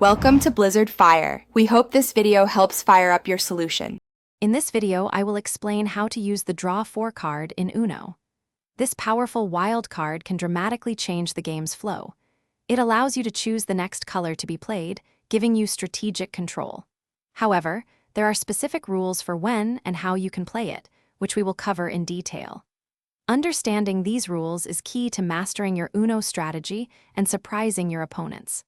Welcome to Blizzard Fire. We hope this video helps fire up your solution. In this video, I will explain how to use the Draw 4 card in Uno. This powerful wild card can dramatically change the game's flow. It allows you to choose the next color to be played, giving you strategic control. However, there are specific rules for when and how you can play it, which we will cover in detail. Understanding these rules is key to mastering your Uno strategy and surprising your opponents.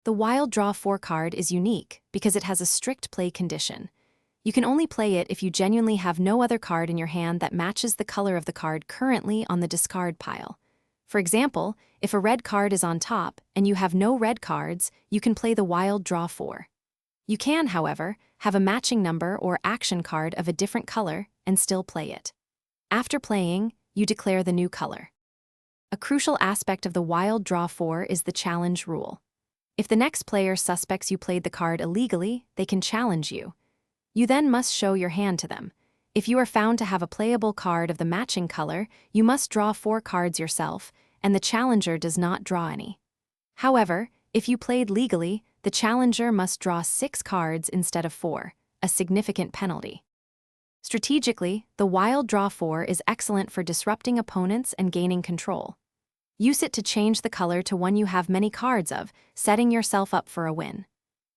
The Wild Draw 4 card is unique because it has a strict play condition. You can only play it if you genuinely have no other card in your hand that matches the color of the card currently on the discard pile. For example, if a red card is on top and you have no red cards, you can play the Wild Draw 4. You can, however, have a matching number or action card of a different color and still play it. After playing, you declare the new color. A crucial aspect of the Wild Draw 4 is the challenge rule. If the next player suspects you played the card illegally, they can challenge you. You then must show your hand to them. If you are found to have a playable card of the matching color, you must draw 4 cards yourself, and the challenger does not draw any. However, if you played legally, the challenger must draw 6 cards instead of 4, a significant penalty. Strategically, the Wild Draw 4 is excellent for disrupting opponents and gaining control. Use it to change the color to one you have many cards of, setting yourself up for a win.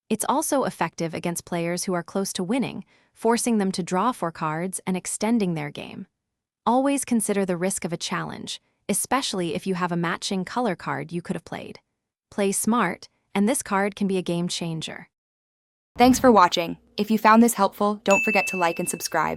It's also effective against players who are close to winning, forcing them to draw 4 cards and extending their game. Always consider the risk of a challenge, especially if you have a matching color card you could have played. Play smart, and this card can be a game changer. Thanks for watching. If you found this helpful, don't forget to like and subscribe.